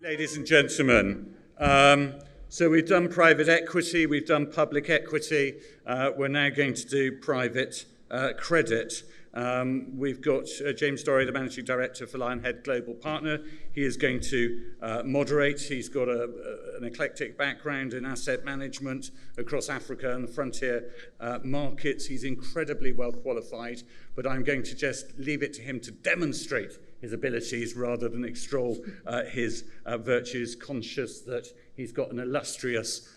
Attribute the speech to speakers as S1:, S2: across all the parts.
S1: Ladies and gentlemen, so we've done private equity, we've done public equity, we're now going to do private credit. We've got James Dorey, the Managing Director for Lionhead Global Partner. He is going to moderate. He's got an eclectic background in asset management across Africa and the frontier markets. He's incredibly well qualified, but I'm going to just leave it to him to demonstrate his abilities rather than extol his virtues, conscious that he's got an illustrious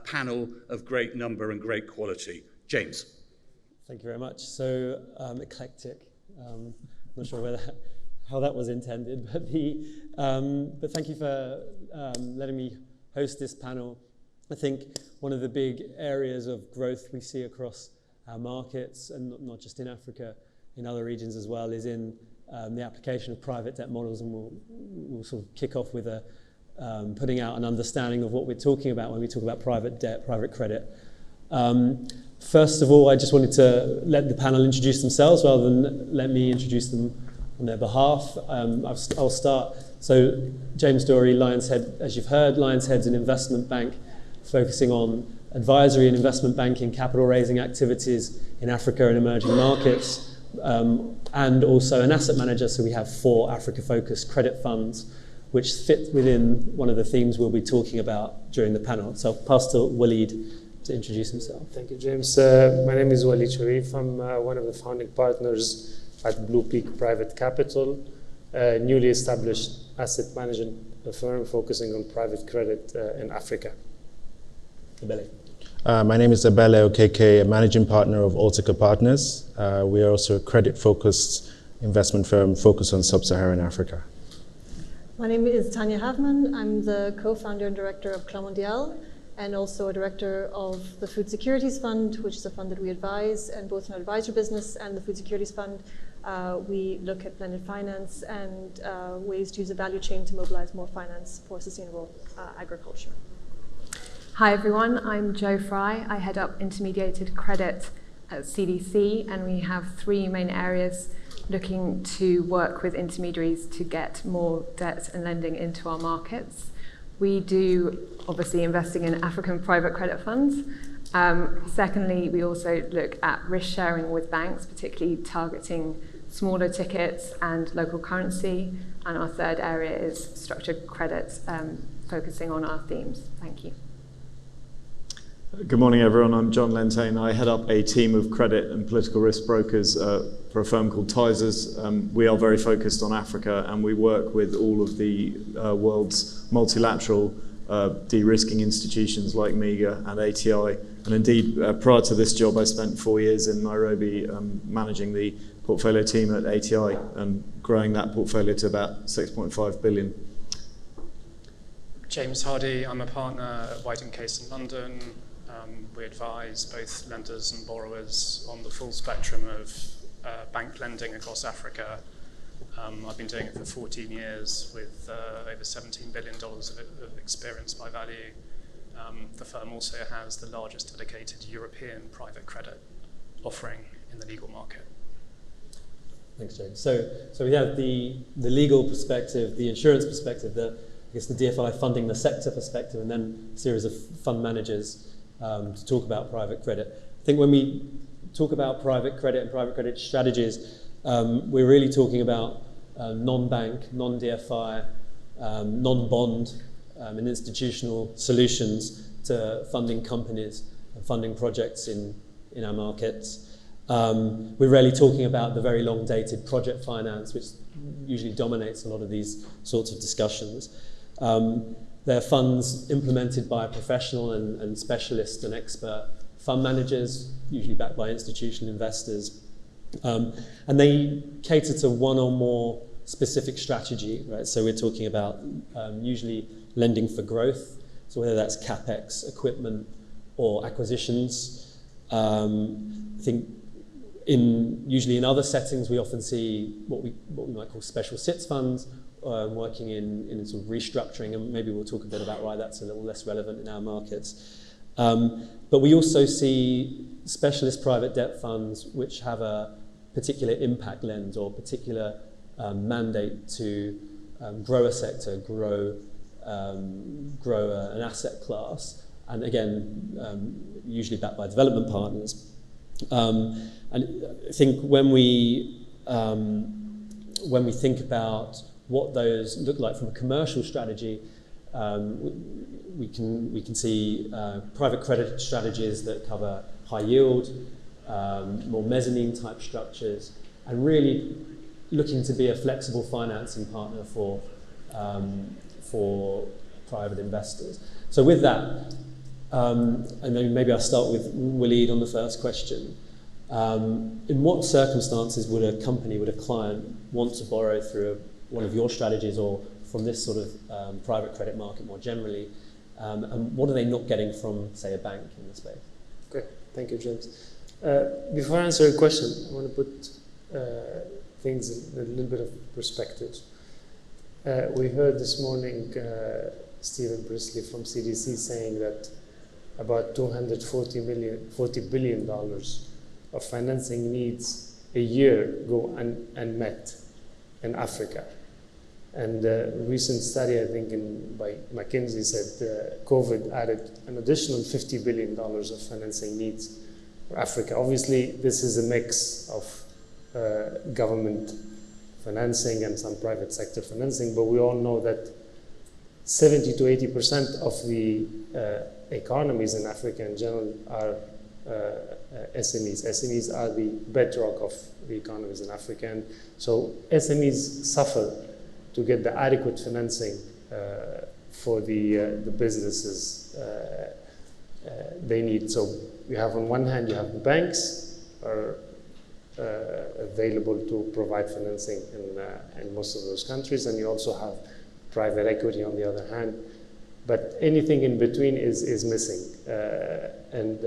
S1: panel of great number and great quality. James.
S2: Thank you very much. So eclectic. I'm not sure how that was intended, but thank you for letting me host this panel. I think one of the big areas of growth we see across our markets, and not just in Africa, in other regions as well, is in the application of private debt models, and we'll sort of kick off with putting out an understanding of what we're talking about when we talk about private debt, private credit. First of all, I just wanted to let the panel introduce themselves rather than let me introduce them on their behalf. I'll start. So James Dorey, Lions Head, as you've heard, Lions Head's an investment bank focusing on advisory and investment banking, capital raising activities in Africa and emerging markets, and also an asset manager. So we have 4 Africa-focused credit funds, which fit within one of the themes we'll be talking about during the panel. So I'll pass to Waleed to introduce himself.
S3: Thank you, James. My name is Waleed Sharif. I'm one of the founding partners at Blue Peak Private Capital, a newly established asset management firm focusing on private credit in Africa.
S2: Ebele.
S4: My name is Ebele Okeke, a managing partner of Altica Partners. We are also a credit-focused investment firm focused on sub-Saharan Africa.
S5: My name is Tanya Havman. I'm the co-founder and director of Club Mondial, and also a director of the Food Securities Fund, which is a fund that we advise, and both in our advisor business and the Food Securities Fund, we look at blended finance and ways to use the value chain to mobilize more finance for sustainable agriculture.
S6: Hi everyone, I'm Jo Fry. I head up intermediated credit at CDC, and we have 3 main areas looking to work with intermediaries to get more debt and lending into our markets. We do obviously investing in African private credit funds. Secondly, we also look at risk sharing with banks, particularly targeting smaller tickets and local currency. And our third area is structured credit, focusing on our themes. Thank you.
S7: Good morning, everyone. I'm John Lentane. I head up a team of credit and political risk brokers for a firm called Tysers. We are very focused on Africa, and we work with all of the world's multilateral de-risking institutions like MIGA and ATI. And indeed, prior to this job, I spent 4 years in Nairobi managing the portfolio team at ATI and growing that portfolio to about 6.5 billion.
S8: James Hardy. I'm a partner at White & Case in London. We advise both lenders and borrowers on the full spectrum of bank lending across Africa. I've been doing it for 14 years with over $17 billion of experience by value. The firm also has the largest dedicated European private credit offering in the legal market.
S2: Thanks, James. So we have the legal perspective, the insurance perspective, the DFI funding the sector perspective, and then a series of fund managers to talk about private credit. I think when we talk about private credit and private credit strategies, we're really talking about non-bank, non-DFI, non-bond and institutional solutions to funding companies and funding projects in our markets. We're really talking about the very long-dated project finance, which usually dominates a lot of these sorts of discussions. They're funds implemented by professional and specialist and expert fund managers, usually backed by institutional investors. And they cater to one or more specific strategy, right? So we're talking about usually lending for growth, so whether that's CapEx, equipment, or acquisitions. I think usually in other settings, we often see what we might call special sits funds, working in sort of restructuring, and maybe we'll talk a bit about why that's a little less relevant in our markets. But we also see specialist private debt funds which have a particular impact lens or particular mandate to grow a sector, grow grow an asset class, and again, usually backed by development partners. And I think when we think about what those look like from a commercial strategy, we can see private credit strategies that cover high yield, more mezzanine type structures, and really looking to be a flexible financing partner for private investors. So with that, and maybe I'll start with Waleed on the first question. In what circumstances would a company, would a client want to borrow through one of your strategies or from this sort of private credit market more generally? And what are they not getting from, say, a bank in the space?
S3: Okay, thank you, James. Before I answer your question, I want to put things in a little bit of perspective. We heard this morning Stephen Brisley from CDC saying that about $240 billion of financing needs a year go unmet in Africa. And a recent study, I think, by McKinsey said COVID added an additional $50 billion of financing needs for Africa. Obviously, this is a mix of government financing and some private sector financing, but we all know that 70 to 80% of the economies in Africa in general are SMEs. SMEs are the bedrock of the economies in Africa, and so SMEs suffer to get the adequate financing for the businesses they need. So you have, on one hand, you have the banks are available to provide financing in most of those countries, and you also have private equity on the other hand. But anything in between is missing. And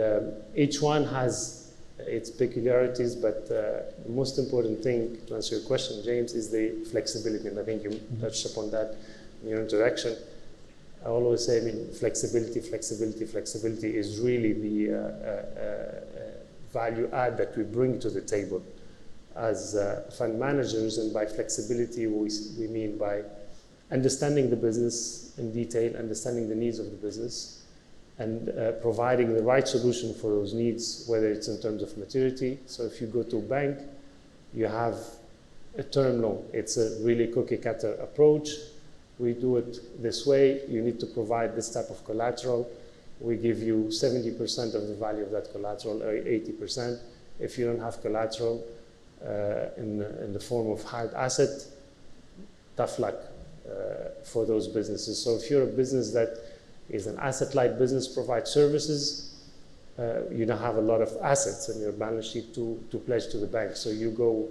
S3: each one has its peculiarities, but the most important thing, to answer your question, James, is the flexibility. And I think you touched upon that in your introduction. I always say, flexibility is really the value add that we bring to the table as fund managers. And by flexibility, we mean by understanding the business in detail, understanding the needs of the business, and providing the right solution for those needs, whether it's in terms of maturity. So if you go to a bank, you have a term loan. It's a really cookie-cutter approach. We do it this way. You need to provide this type of collateral. We give you 70% of the value of that collateral, or 80%. If you don't have collateral in the form of hard asset, tough luck for those businesses. So if you're a business that is an asset-light business, provides services, you don't have a lot of assets in your balance sheet to pledge to the bank. So you go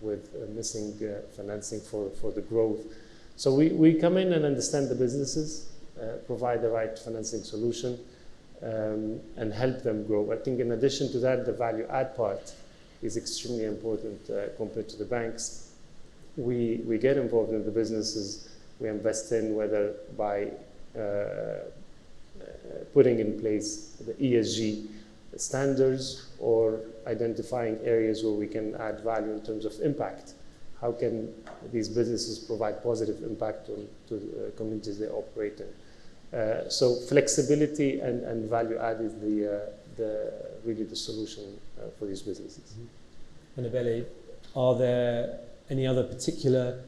S3: with missing financing for the growth. So we come in and understand the businesses, provide the right financing solution, and help them grow. I think in addition to that, the value add part is extremely important compared to the banks. We get involved in the businesses we invest in, whether by putting in place the ESG standards or identifying areas where we can add value in terms of impact. How can these businesses provide positive impact to the communities they operate in? So flexibility and value add is really the solution for these businesses.
S2: Annabelle, are there any other particular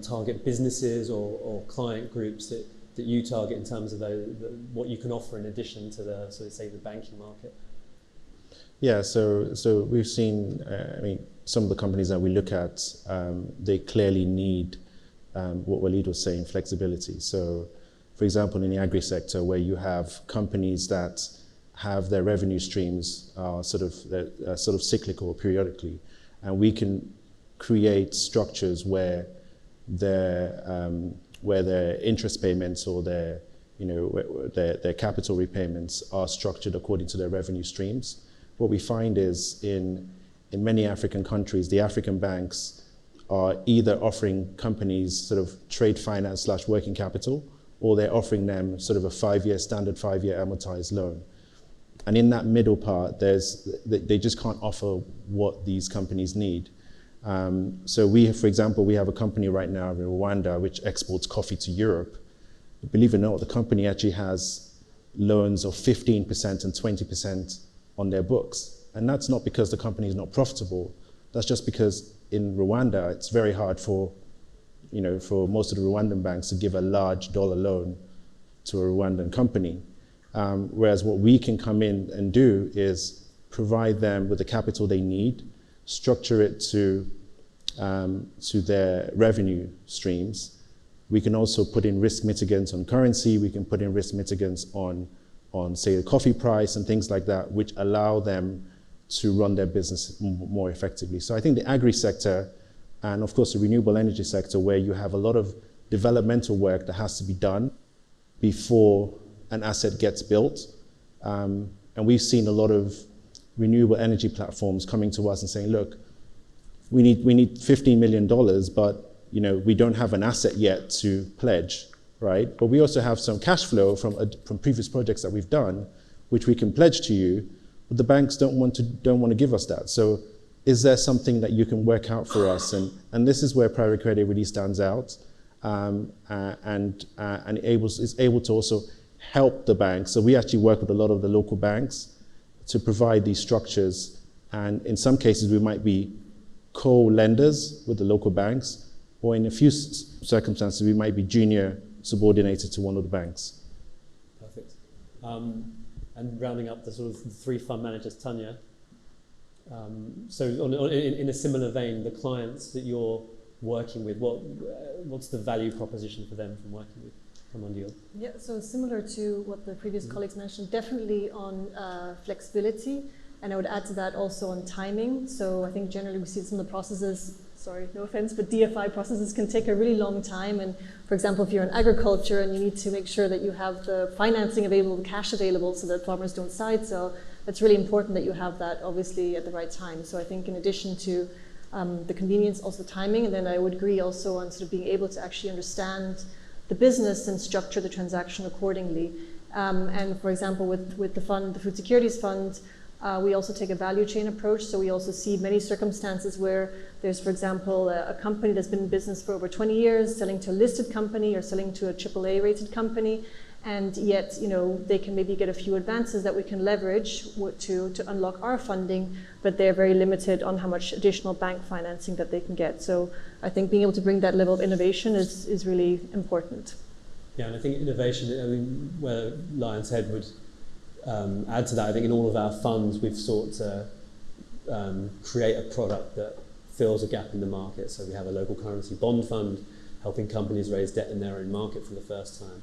S2: target businesses or client groups that you target in terms of what you can offer in addition to the, so say, the banking market?
S4: Yeah, so we've seen, some of the companies that we look at, they clearly need what Waleed was saying, flexibility. So, for example, in the agri sector, where you have companies that have their revenue streams sort of cyclical periodically, and we can create structures where their interest payments or their capital repayments are structured according to their revenue streams. What we find is in many African countries, the African banks are either offering companies sort of trade finance / working capital, or they're offering them sort of a standard 5-year amortized loan. And in that middle part, they just can't offer what these companies need. So we, for example, we have a company right now in Rwanda which exports coffee to Europe. Believe it or not, the company actually has loans of 15% and 20% on their books. And that's not because the company is not profitable. That's just because in Rwanda, it's very hard for most of the Rwandan banks to give a large dollar loan to a Rwandan company. Whereas what we can come in and do is provide them with the capital they need, structure it to their revenue streams. We can also put in risk mitigants on currency. We can put in risk mitigants on say, the coffee price and things like that, which allow them to run their business more effectively. So I think the agri sector and, of course, the renewable energy sector, where you have a lot of developmental work that has to be done before an asset gets built. And we've seen a lot of renewable energy platforms coming to us and saying, look, we need $15 million, but we don't have an asset yet to pledge, right? But we also have some cash flow from previous projects that we've done, which we can pledge to you, but the banks don't want to give us that. So is there something that you can work out for us? And this is where private credit really stands out, and is able to also help the banks. So we actually work with a lot of the local banks to provide these structures, and in some cases we might be co-lenders with the local banks, or in a few circumstances we might be junior subordinated to one of the banks.
S2: Perfect. And rounding up the sort of three fund managers, Tanya. So in a similar vein, the clients that you're working with, what's the value proposition for them from working with Mondial?
S5: Yeah, so similar to what the previous colleagues mentioned, definitely on flexibility, and I would add to that also on timing. So I think generally we see some of the processes, sorry, no offense, but DFI processes can take a really long time. And for example, if you're in agriculture and you need to make sure that you have the financing available, the cash available so that farmers don't side sell, it's really important that you have that obviously at the right time. So I think in addition to the convenience, also timing, and then I would agree also on sort of being able to actually understand the business and structure the transaction accordingly. And for example, with the fund, the Food Securities Fund, we also take a value chain approach. So we also see many circumstances where there's, for example, a company that's been in business for over 20 years, selling to a listed company or selling to a AAA rated company. And yet, they can maybe get a few advances that we can leverage to unlock our funding, but they're very limited on how much additional bank financing that they can get. So I think being able to bring that level of innovation is really important.
S2: Yeah, and I think innovation, where Lion's Head would add to that, I think in all of our funds we've sought to create a product that fills a gap in the market. So we have a local currency bond fund helping companies raise debt in their own market for the first time.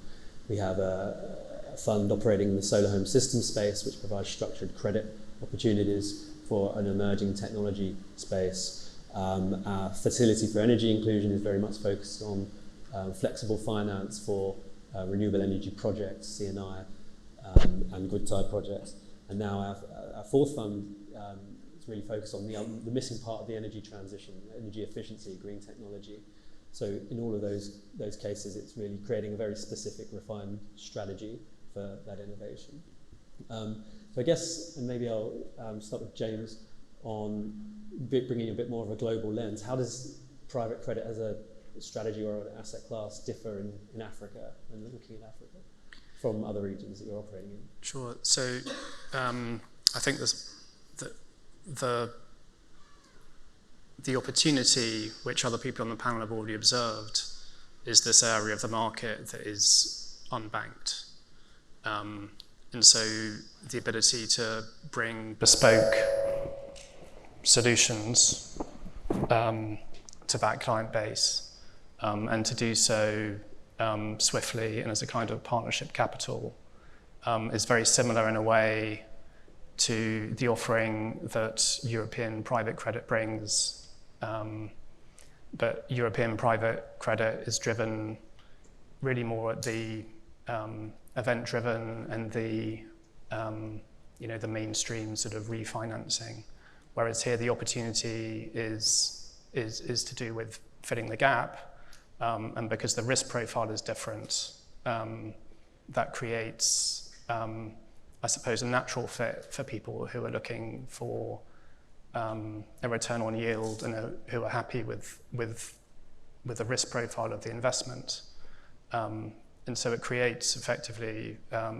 S2: We have a fund operating in the solar home system space, which provides structured credit opportunities for an emerging technology space. Our facility for energy inclusion is very much focused on flexible finance for renewable energy projects, CNI, and good type projects. And now our fourth fund is really focused on the missing part of the energy transition, energy efficiency, green technology. So in all of those cases, it's really creating a very specific, refined strategy for that innovation. So I guess, and maybe I'll start with James on bringing a bit more of a global lens. How does private credit as a strategy or an asset class differ in Africa and looking at Africa from other regions that you're operating in?
S8: Sure. So I think the opportunity, which other people on the panel have already observed, is this area of the market that is unbanked. And so the ability to bring bespoke solutions to that client base, and to do so swiftly and as a kind of partnership capital, is very similar in a way to the offering that European private credit brings. But European private credit is driven really more at the event-driven and the mainstream sort of refinancing, whereas here the opportunity is to do with filling the gap, and because the risk profile is different, that creates, I suppose, a natural fit for people who are looking for a return on yield and who are happy with the risk profile of the investment. And so it creates effectively a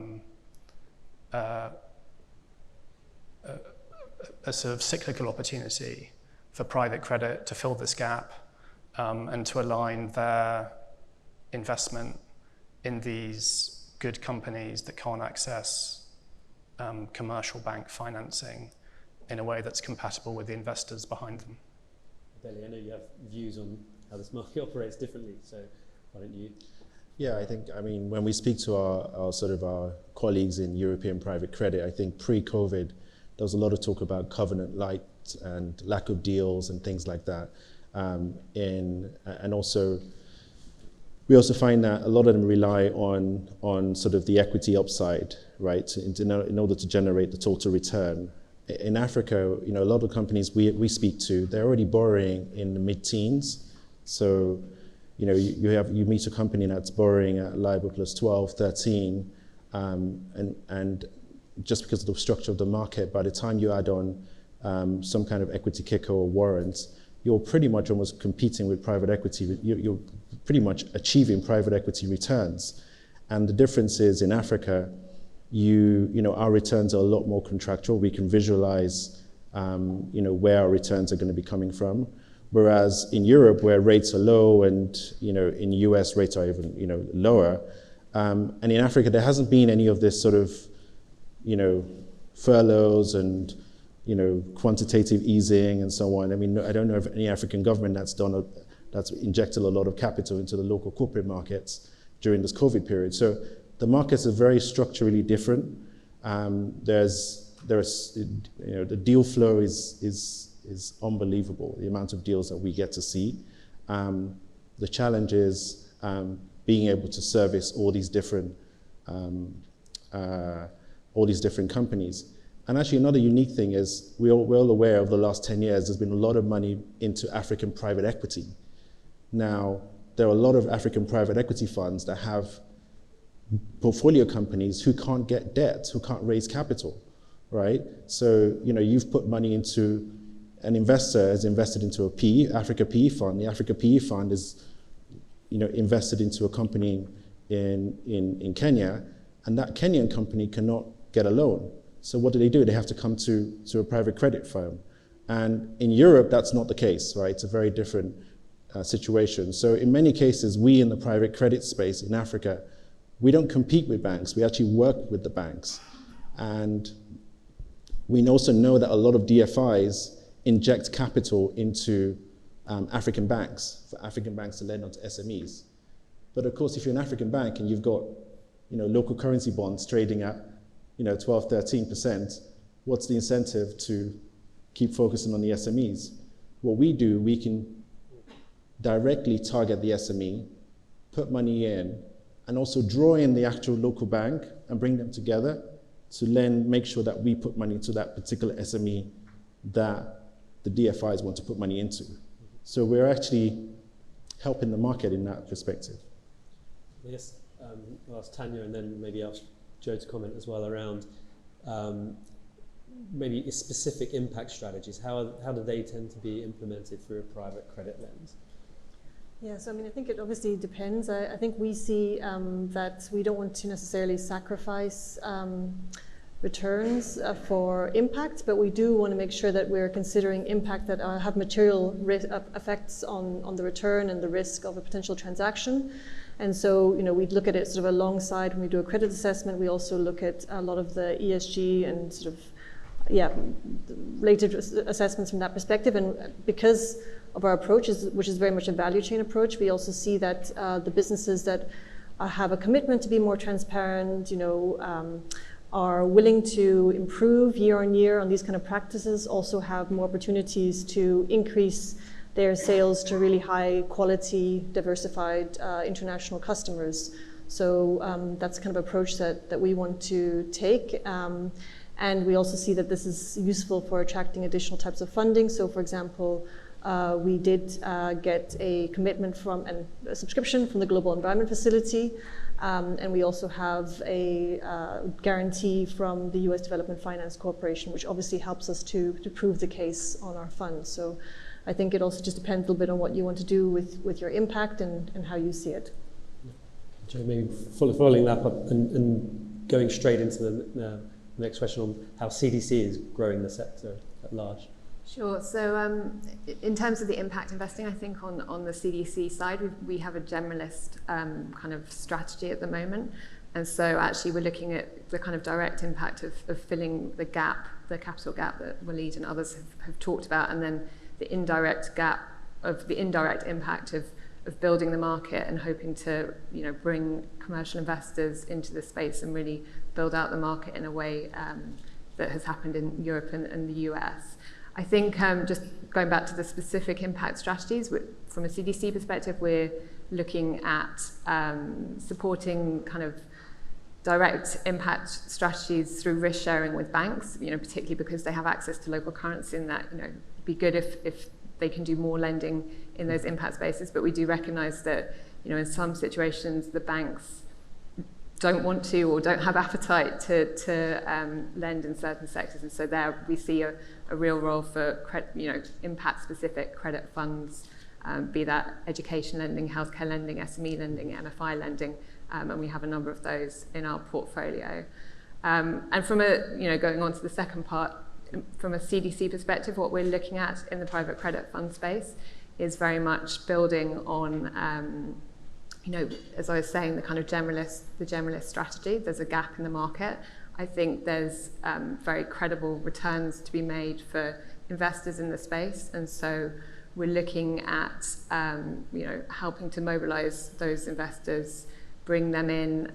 S8: sort of cyclical opportunity for private credit to fill this gap and to align their investment in these good companies that can't access commercial bank financing in a way that's compatible with the investors behind them.
S2: Billy, I know you have views on how this market operates differently, so why don't you?
S4: Yeah, I mean, when we speak to our colleagues in European private credit, I think pre-COVID, there was a lot of talk about covenant light and lack of deals and things like that. And also, we also find that a lot of them rely on sort of the equity upside, right, in order to generate the total return. In Africa, a lot of companies we speak to, they're already borrowing in the mid-teens. So, you meet a company that's borrowing at LIBOR plus 12, 13, and just because of the structure of the market, by the time you add on some kind of equity kicker or warrants, you're pretty much almost competing with private equity. You're pretty much achieving private equity returns. And the difference is in Africa, our returns are a lot more contractual. We can visualize, where our returns are going to be coming from. Whereas in Europe, where rates are low, and in the US rates are even lower, and in Africa there hasn't been any of this sort of furloughs and quantitative easing and so on. I mean, I don't know of any African government that's injected a lot of capital into the local corporate markets during this COVID period. So the markets are very structurally different. The deal flow is unbelievable, the amount of deals that we get to see. The challenge is being able to service all these different companies. And actually another unique thing is we're all aware of the last 10 years, there's been a lot of money into African private equity. Now, there are a lot of African private equity funds that have portfolio companies who can't get debt, who can't raise capital, right? So, you've put money into, an investor has invested into a Africa PE fund. The Africa PE fund is, invested into a company in Kenya, and that Kenyan company cannot get a loan. So what do? They have to come to a private credit firm. And in Europe, that's not the case, right? It's a very different situation. So in many cases, we in the private credit space in Africa, we don't compete with banks. We actually work with the banks. And we also know that a lot of DFIs inject capital into African banks, for African banks to lend onto SMEs. But of course, if you're an African bank and you've got local currency bonds trading at 12, 13%, what's the incentive to keep focusing on the SMEs? What we do, we can directly target the SME, put money in, and also draw in the actual local bank and bring them together to then make sure that we put money to that particular SME that the DFIs want to put money into. So we're actually helping the market in that perspective.
S2: Yes, I'll ask Tanya and then maybe ask Joe to comment as well around maybe specific impact strategies. How do they tend to be implemented through a private credit lens?
S5: Yeah, so I think it obviously depends. I think we see that we don't want to necessarily sacrifice returns for impact, but we do want to make sure that we're considering impact that have material effects on the return and the risk of a potential transaction. And so, we'd look at it sort of alongside when we do a credit assessment. We also look at a lot of the ESG and sort of, related assessments from that perspective. And because of our approach, which is very much a value chain approach, we also see that the businesses that have a commitment to be more transparent, are willing to improve year on year on these kind of practices, also have more opportunities to increase their sales to really high quality, diversified international customers. So that's kind of approach that we want to take. And we also see that this is useful for attracting additional types of funding. So for example, We did get a commitment from and a subscription from the Global Environment Facility, and we also have a guarantee from the US Development Finance Corporation, which obviously helps us to prove the case on our funds. So I think it also just depends a little bit on what you want to do with your impact and how you see it.
S2: Joe, maybe following that up and going straight into the next question on how CDC is growing the sector at large.
S6: Sure. So in terms of the impact investing, I think on the CDC side, we have a generalist kind of strategy at the moment. And so actually we're looking at the kind of direct impact of filling the gap, the capital gap that Walid and others have talked about, and then the indirect impact of building the market and hoping to bring commercial investors into the space and really build out the market in a way that has happened in Europe and the US. I think just going back to the specific impact strategies, from a CDC perspective, we're looking at supporting kind of direct impact strategies through risk sharing with banks, particularly because they have access to local currency, and that it'd be good if they can do more lending in those impact spaces. But we do recognise that in some situations the banks don't want to or don't have appetite to lend in certain sectors, and so there we see a real role for impact-specific credit funds, be that education lending, healthcare lending, SME lending, MFI lending, and we have a number of those in our portfolio. And from going on to the second part, from a CDC perspective, what we're looking at in the private credit fund space is very much building on as I was saying, the kind of generalist strategy. There's a gap in the market. I think there's very credible returns to be made for investors in the space, and so we're looking at helping to mobilize those investors, bring them in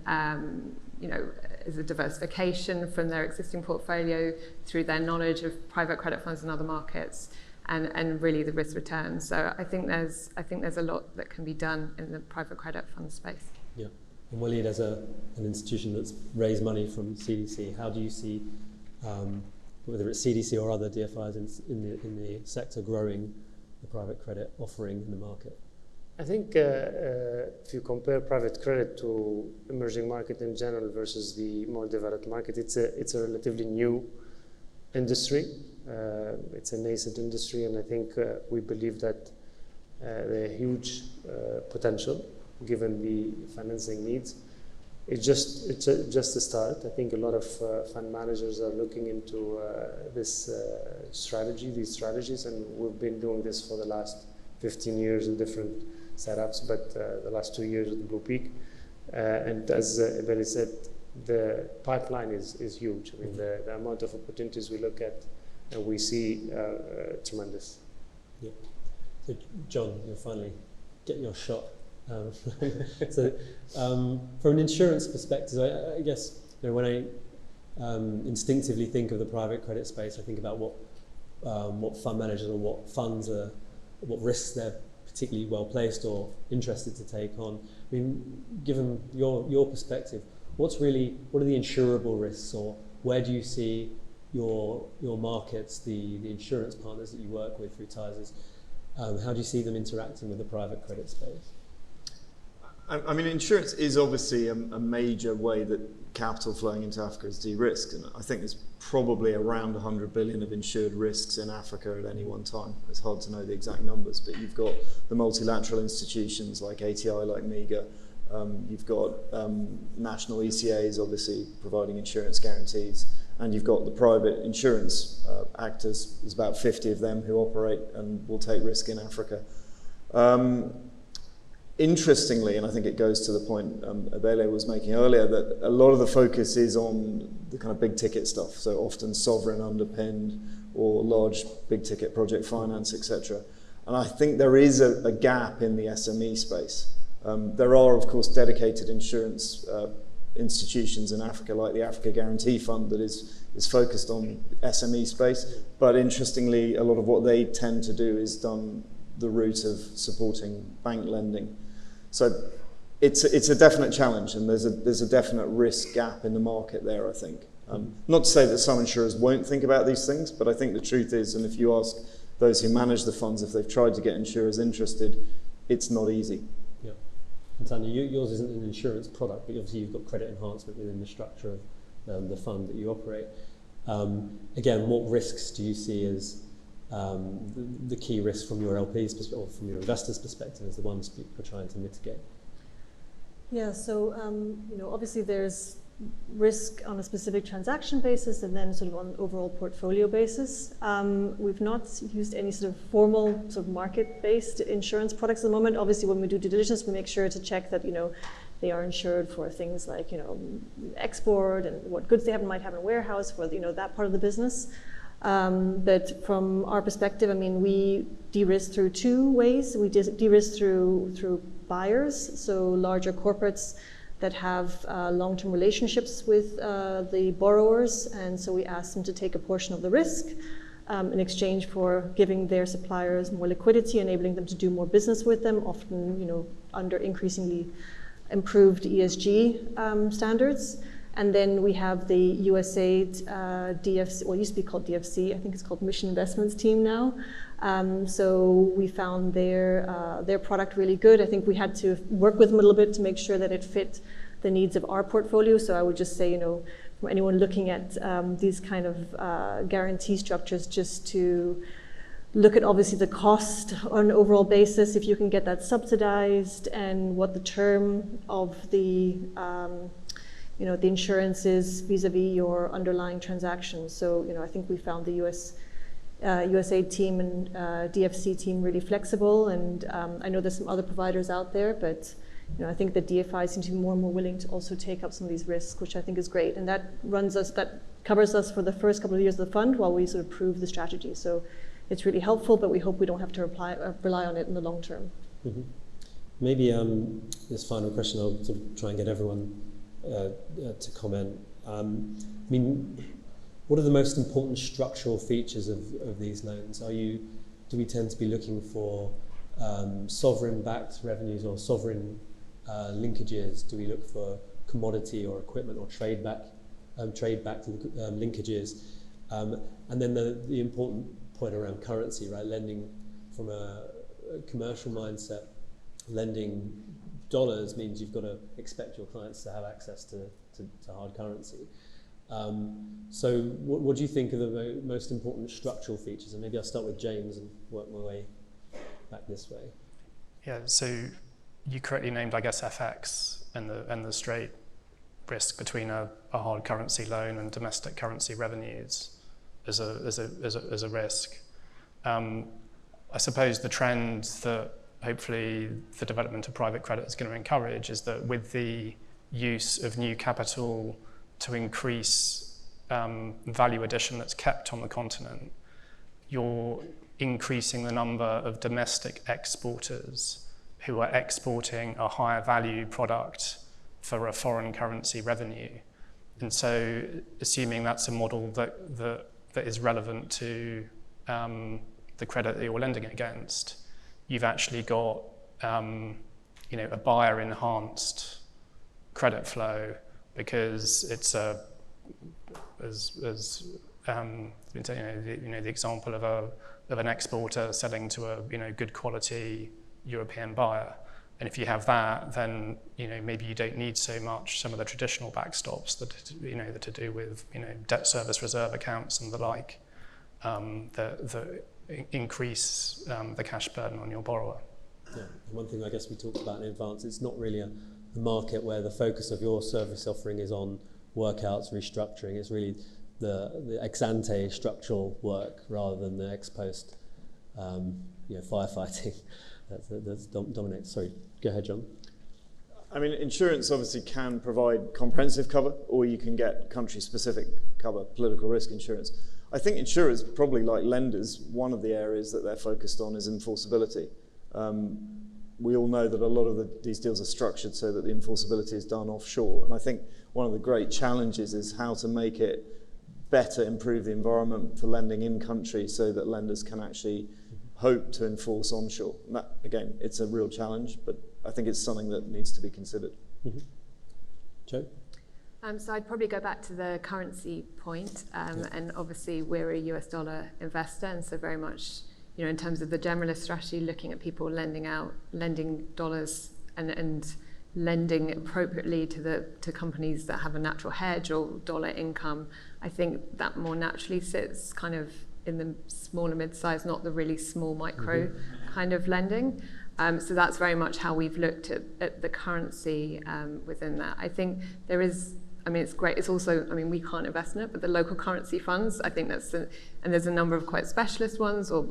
S6: as a diversification from their existing portfolio through their knowledge of private credit funds and other markets, and really the risk return. So I think there's a lot that can be done in the private credit fund space.
S2: Yeah. And Walid, as an institution that's raised money from CDC, how do you see, whether it's CDC or other DFIs in the sector, growing the private credit offering in the market?
S3: I think if you compare private credit to emerging market in general versus the more developed market, it's a relatively new industry. It's a nascent industry, and I think we believe that there are huge potential given the financing needs. It's just a start. I think a lot of fund managers are looking into these strategies, and we've been doing this for the last 15 years in different setups, but the last 2 years with Blue Peak. And as Ebele said, the pipeline is huge. I mean, the amount of opportunities we look at and we see tremendous.
S2: Yeah. So, John, you'll finally get your shot. So, from an insurance perspective, I guess when I instinctively think of the private credit space, I think about what fund managers or what risks they're particularly well placed or interested to take on. I mean, given your perspective, what are the insurable risks, or where do you see your markets, the insurance partners that you work with through Tysers, how do you see them interacting with the private credit space?
S7: I mean, insurance is obviously a major way that capital flowing into Africa is de-risked, and I think there's probably around 100 billion of insured risks in Africa at any one time. It's hard to know the exact numbers, but you've got the multilateral institutions like ATI, like MEGA. You've got national ECAs, obviously, providing insurance guarantees, and you've got the private insurance actors. There's about 50 of them who operate and will take risk in Africa. Interestingly, and I think it goes to the point Ebele was making earlier, that a lot of the focus is on the kind of big ticket stuff, so often sovereign underpinned or large big ticket project finance, etc. And I think there is a gap in the SME space. There are, of course, dedicated insurance institutions in Africa, like the Africa Guarantee Fund, that is focused on SME space. But interestingly, a lot of what they tend to do is done the route of supporting bank lending. So it's a definite challenge, and there's a definite risk gap in the market there, I think. Not to say that some insurers won't think about these things, but I think the truth is, and if you ask those who manage the funds, if they've tried to get insurers interested, it's not easy.
S2: Yeah. And Tanya, yours isn't an insurance product, but obviously you've got credit enhancement within the structure of the fund that you operate. Again, what risks do you see as the key risks from your LP's perspective, or from your investors' perspective, as the ones you're trying to mitigate?
S5: Yeah, so obviously there's risk on a specific transaction basis and then sort of on an overall portfolio basis. We've not used any sort of formal sort of market-based insurance products at the moment. Obviously, when we do due diligence, we make sure to check that they are insured for things like export and what goods they might have in a warehouse for that part of the business. But from our perspective, I mean, we de-risk through two ways. We de-risk through buyers, so larger corporates that have long-term relationships with the borrowers, and so we ask them to take a portion of the risk in exchange for giving their suppliers more liquidity, enabling them to do more business with them, often under increasingly improved ESG standards. And then we have the USAID DFC, well, it used to be called DFC, I think it's called Mission Investments team now. So we found their product really good. I think we had to work with them a little bit to make sure that it fit the needs of our portfolio. So I would just say, for anyone looking at these kind of guarantee structures, just to look at obviously the cost on an overall basis, if you can get that subsidized, and what the term of the the insurance is vis-a-vis your underlying transactions. So, I think we found the USAID team and DFC team really flexible, and I know there's some other providers out there, but I think the DFI seem to be more and more willing to also take up some of these risks, which I think is great, and that covers us for the first couple of years of the fund while we sort of prove the strategy. So it's really helpful, but we hope we don't have to rely on it in the long term.
S2: Mm-hmm. Maybe this final question, I'll sort of try and get everyone to comment. I mean, what are the most important structural features of these loans? Do we tend to be looking for sovereign-backed revenues or sovereign linkages? Do we look for commodity or equipment or trade-backed linkages? And then the important point around currency, right? Lending from a commercial mindset, lending dollars means you've got to expect your clients to have access to hard currency. So what do you think are the most important structural features? And maybe I'll start with James and work my way back this way.
S8: Yeah, so you correctly named, I guess, FX and the straight risk between a hard currency loan and domestic currency revenues as a risk. I suppose the trend that hopefully the development of private credit is going to encourage is that with the use of new capital to increase value addition that's kept on the continent, you're increasing the number of domestic exporters who are exporting a higher value product for a foreign currency revenue. And so assuming that's a model that is relevant to the credit that you're lending against, you've actually got a buyer enhanced credit flow, because it's the example of an exporter selling to a good quality European buyer. And if you have that, then maybe you don't need so much some of the traditional backstops that to do with debt service reserve accounts and the like, that increase the cash burden on your borrower.
S2: Yeah, one thing I guess we talked about in advance, it's not really a market where the focus of your service offering is on workouts, restructuring. It's really the ex ante structural work rather than the ex post firefighting that dominates. Sorry, go ahead, John.
S7: I mean, insurance obviously can provide comprehensive cover, or you can get country-specific cover, political risk insurance. I think insurers, probably like lenders, one of the areas that they're focused on is enforceability. We all know that a lot of these deals are structured so that the enforceability is done offshore. And I think one of the great challenges is how to make it better improve the environment for lending in country so that lenders can actually hope to enforce onshore. And that, again, it's a real challenge, but I think it's something that needs to be considered.
S2: Mm-hmm. Joe?
S6: So I'd probably go back to the currency point, and obviously we're a US dollar investor, and so very much in terms of the generalist strategy, looking at people lending dollars and lending appropriately to companies that have a natural hedge or dollar income, I think that more naturally sits kind of in the smaller mid-size, not the really small micro kind of lending. So that's very much how we've looked at the currency within that. I think there is, it's great. It's also, we can't invest in it, but the local currency funds, I think and there's a number of quite specialist ones, or,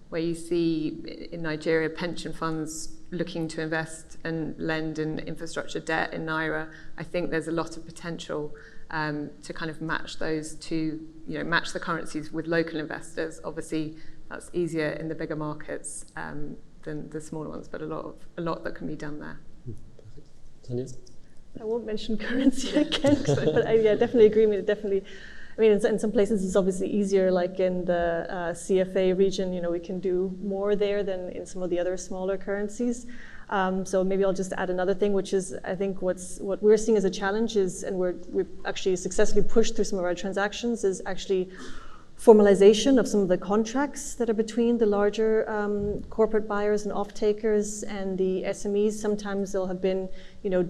S6: where you see in Nigeria pension funds looking to invest and lend in infrastructure debt in Naira. I think there's a lot of potential to kind of match those two, match the currencies with local investors. Obviously, that's easier in the bigger markets than the smaller ones, but a lot that can be done there.
S2: Perfect. Tanya?
S5: I won't mention currency again, but I definitely agree with it. Definitely, in some places it's obviously easier, like in the CFA region, we can do more there than in some of the other smaller currencies. So maybe I'll just add another thing, which is I think what we're seeing as a challenge is, and we've actually successfully pushed through some of our transactions, is actually formalization of some of the contracts that are between the larger corporate buyers and off-takers and the SMEs. Sometimes there'll have been,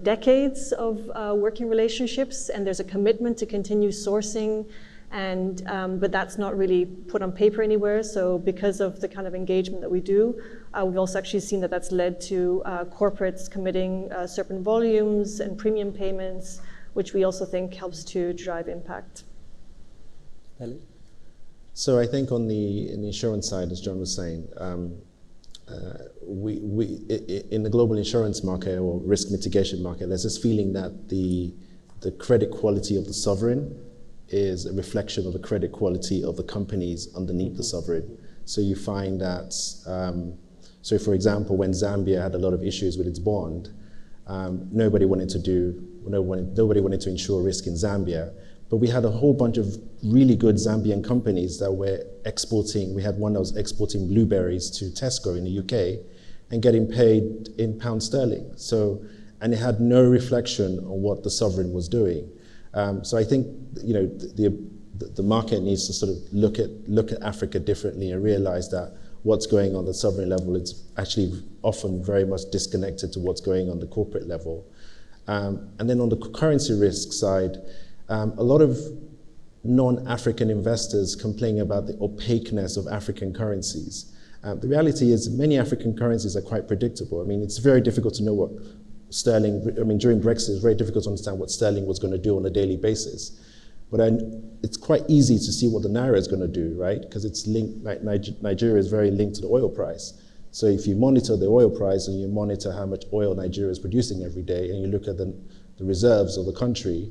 S5: decades of working relationships, and there's a commitment to continue sourcing, and but that's not really put on paper anywhere. So because of the kind of engagement that we do, we've also actually seen that that's led to corporates committing certain volumes and premium payments, which we also think helps to drive impact.
S2: Ellie?
S4: So I think on the insurance side, as John was saying, in the global insurance market or risk mitigation market, there's this feeling that the credit quality of the sovereign is a reflection of the credit quality of the companies underneath the sovereign. So you find that, so for example, when Zambia had a lot of issues with its bond, nobody wanted to insure risk in Zambia. But we had a whole bunch of really good Zambian companies that were exporting. We had one that was exporting blueberries to Tesco in the UK and getting paid in pound sterling. So, and it had no reflection on what the sovereign was doing. So I think, the market needs to sort of look at Africa differently and realize that what's going on the sovereign level is actually often very much disconnected to what's going on the corporate level. And then on the currency risk side, a lot of non-African investors complain about the opaqueness of African currencies. The reality is many African currencies are quite predictable. It's very difficult to know what sterling, during Brexit, it's very difficult to understand what sterling was going to do on a daily basis. But it's quite easy to see what the Naira is going to do, right? Because it's linked, like Nigeria is very linked to the oil price. So if you monitor the oil price and you monitor how much oil Nigeria is producing every day, and you look at the reserves of the country,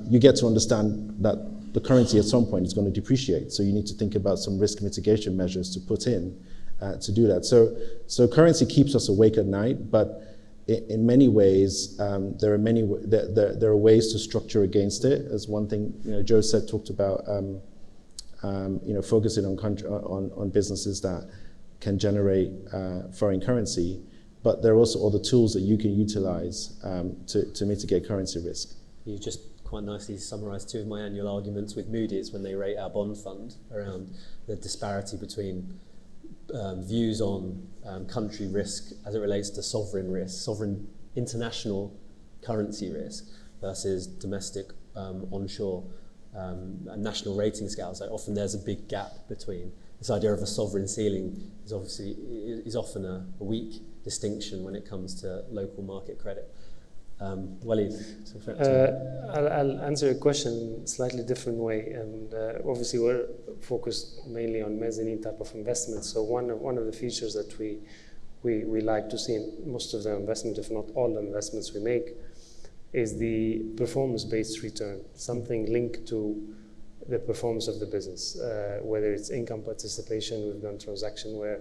S4: you get to understand that the currency at some point is going to depreciate. So you need to think about some risk mitigation measures to put in to do that. So currency keeps us awake at night, but in many ways, there are ways to structure against it. As one thing, Joe talked about, focusing on businesses that can generate foreign currency, but there are also other tools that you can utilize to mitigate currency risk.
S2: You just quite nicely summarised two of my annual arguments with Moody's when they rate our bond fund around the disparity between views on country risk as it relates to sovereign risk, sovereign international currency risk versus domestic onshore national rating scales. Like often there's a big gap between this idea of a sovereign ceiling is often a weak distinction when it comes to local market credit. Walid,
S3: I'll answer your question slightly different way, and obviously we're focused mainly on mezzanine type of investments. So one of the features that we like to see in most of the investment, if not all the investments we make, is the performance-based return, something linked to the performance of the business, whether it's income participation. We've done transaction where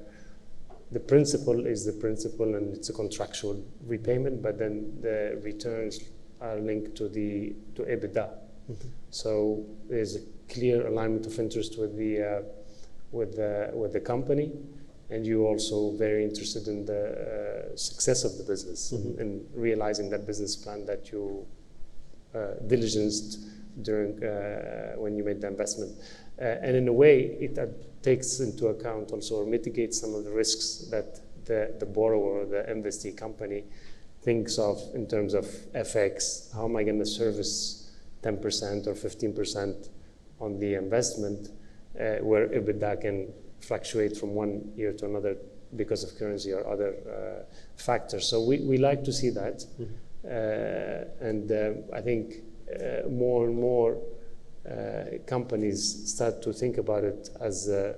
S3: the principal is the principal and it's a contractual repayment, but then the returns are linked to EBITDA. Mm-hmm. So there's a clear alignment of interest with the company, and you're also very interested in the success of the business, mm-hmm. and realizing that business plan that you diligenced during when you made the investment. And in a way, it takes into account also or mitigates some of the risks that the borrower or the investee company thinks of in terms of FX. How am I going to service 10% or 15% on the investment, where EBITDA can fluctuate from one year to another because of currency or other factors. So we like to see that. And I think more and more companies start to think about it as a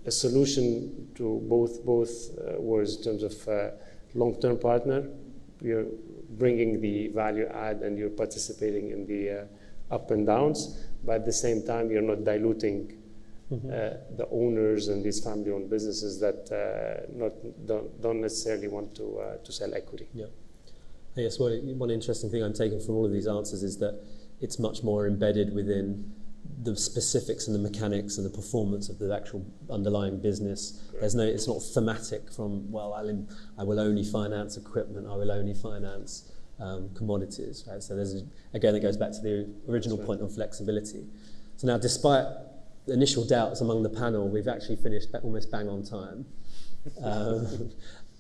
S3: solution to both worlds in terms of long-term partner. You're bringing the value add and you're participating in the up and downs, but at the same time you're not diluting the owners and these family-owned businesses that don't necessarily want to sell equity.
S2: Yeah. I guess one interesting thing I'm taking from all of these answers is that it's much more embedded within the specifics and the mechanics and the performance of the actual underlying business. It's not thematic from, well, I will only finance equipment, I will only finance commodities, right? So again, it goes back to the original point on flexibility. So now, despite the initial doubts among the panel, we've actually finished almost bang on time.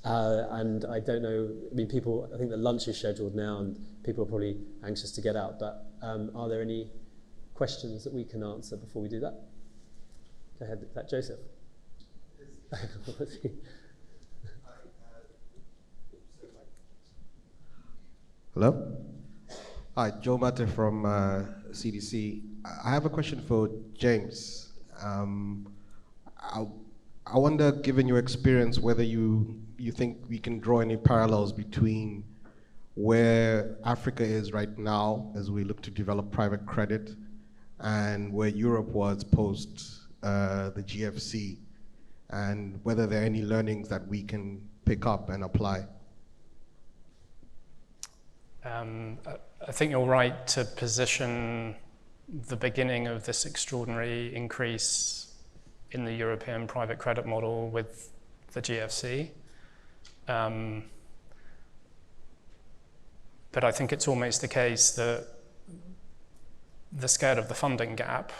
S2: And I don't know, I mean, I think the lunch is scheduled now and people are probably anxious to get out, but are there any questions that we can answer before we do that? Go ahead, is that Joseph?
S9: Hello? Hi, Joe Mate from CDC. I have a question for James. I wonder, given your experience, whether you think we can draw any parallels between where Africa is right now as we look to develop private credit and where Europe was post the GFC, and whether there are any learnings that we can pick up and apply.
S8: I think you're right to position the beginning of this extraordinary increase in the European private credit model with the GFC. But I think it's almost the case that the scale of the funding gap,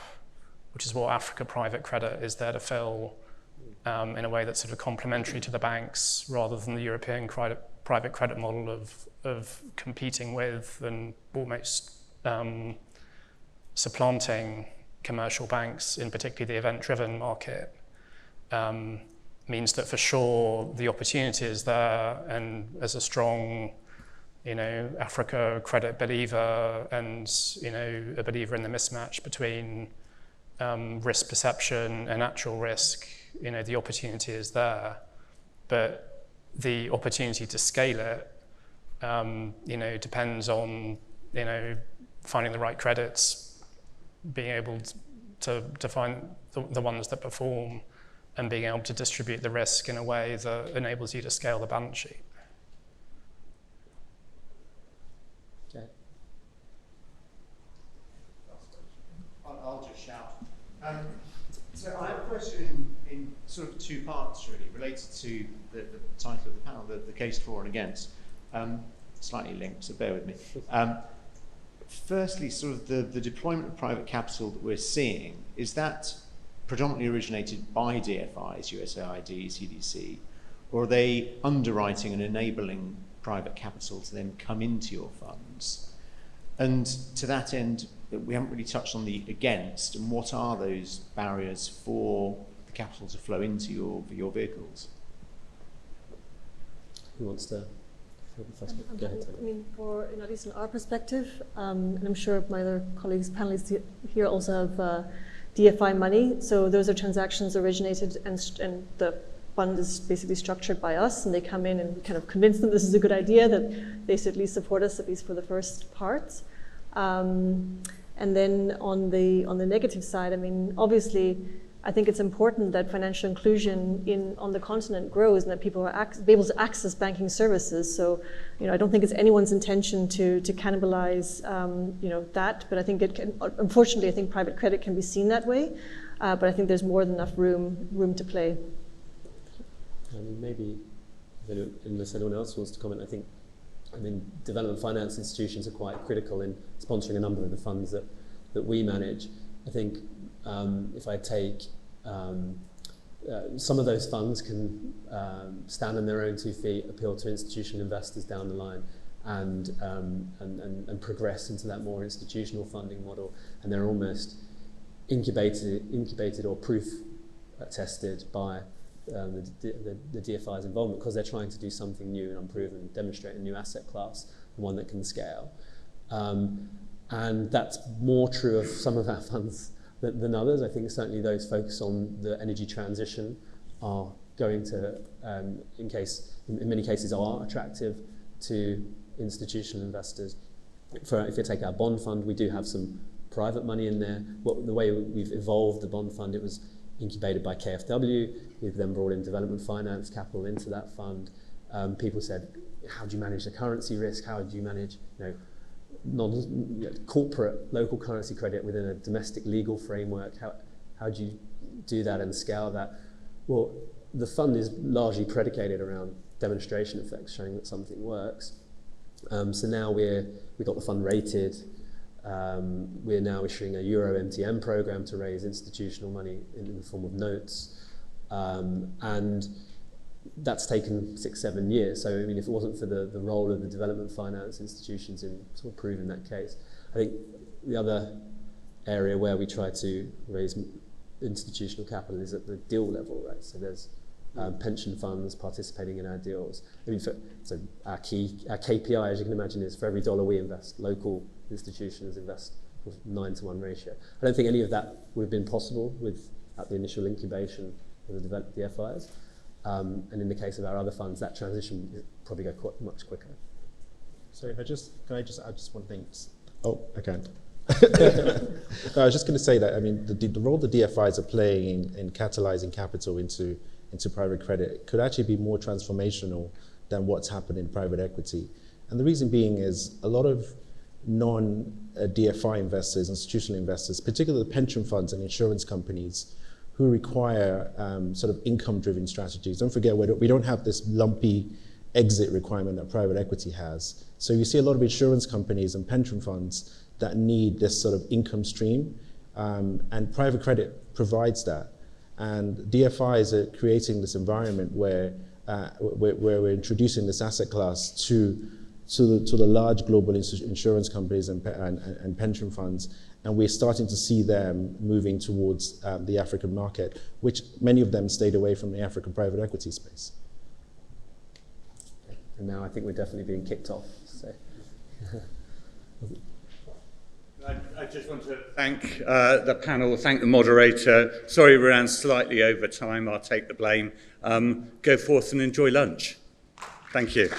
S8: which is what Africa private credit is there to fill in a way that's sort of complementary to the banks rather than the European private credit model of competing with and almost supplanting commercial banks, in particularly the event-driven market, means that for sure the opportunity is there, and as a strong Africa credit believer and a believer in the mismatch between risk perception and actual risk, the opportunity is there. But the opportunity to scale it, depends on, finding the right credits, being able to find the ones that perform, and being able to distribute the risk in a way that enables you to scale the balance sheet.
S2: Okay.
S10: I'll just shout. So I have a question in sort of two parts, really, related to the title of the panel, the case for and against. Slightly linked, so bear with me. Firstly, sort of the deployment of private capital that we're seeing, is that predominantly originated by DFIs, USAID, CDC, or are they underwriting and enabling private capital to then come into your funds? And to that end, we haven't really touched on the against, and what are those barriers for the capital to flow into your vehicles?
S2: Who wants to? Go ahead.
S5: I mean, at least in our perspective, and I'm sure my other colleagues, panelists here also have DFI money. So those are transactions originated and the fund is basically structured by us, and they come in and we kind of convince them this is a good idea, that they should at least support us, at least for the first part. And then on the negative side, I mean, obviously, I think it's important that financial inclusion on the continent grows and that people are able to access banking services. So, I don't think it's anyone's intention to cannibalize, that. But I think it can. Unfortunately, I think private credit can be seen that way. But I think there's more than enough room to play.
S2: Maybe, unless anyone else wants to comment, development finance institutions are quite critical in sponsoring a number of the funds that we manage. I think if I take some of those funds can stand on their own 2 feet, appeal to institutional investors down the line, and progress into that more institutional funding model, and they're almost incubated or proof tested by the DFI's involvement, because they're trying to do something new and unproven, demonstrate a new asset class, one that can scale. And that's more true of some of our funds than others. I think certainly those focused on the energy transition are going to, in many cases, are attractive to institutional investors. If you take our bond fund, we do have some private money in there. The way we've evolved the bond fund, it was incubated by KfW. We've then brought in development finance capital into that fund. People said, how do you manage the currency risk? How do you manage, corporate local currency credit within a domestic legal framework? How do you do that and scale that? Well, the fund is largely predicated around demonstration effects, showing that something works. So now we got the fund rated. We're now issuing a Euro MTN program to raise institutional money in the form of notes. And that's taken 6-7 years. So I mean, if it wasn't for the role of the development finance institutions in sort of proving that case, I think the other area where we try to raise institutional capital is at the deal level, right? So there's pension funds participating in our deals. I mean, so our KPI, as you can imagine, is for every dollar we invest, local institutions invest with 9-to-1 ratio. I don't think any of that would have been possible at the initial incubation of the DFIs. And in the case of our other funds, that transition will probably go much quicker.
S4: So can I just add just one thing? Oh, I can't. No, I was just going to say that, I mean, the role the DFIs are playing in catalyzing capital into private credit could actually be more transformational than what's happened in private equity. And the reason being is a lot of non-DFI investors, institutional investors, particularly the pension funds and insurance companies, who require sort of income-driven strategies. Don't forget, we don't have this lumpy exit requirement that private equity has. So you see a lot of insurance companies and pension funds that need this sort of income stream, and private credit provides that. And DFIs are creating this environment where we're introducing this asset class to the large global insurance companies and pension funds, and we're starting to see them moving towards the African market, which many of them stayed away from the African private equity space.
S2: And now I think we're definitely being kicked off. So.
S1: I just want to thank the panel, thank the moderator. Sorry we ran slightly over time, I'll take the blame. Go forth and enjoy lunch. Thank you.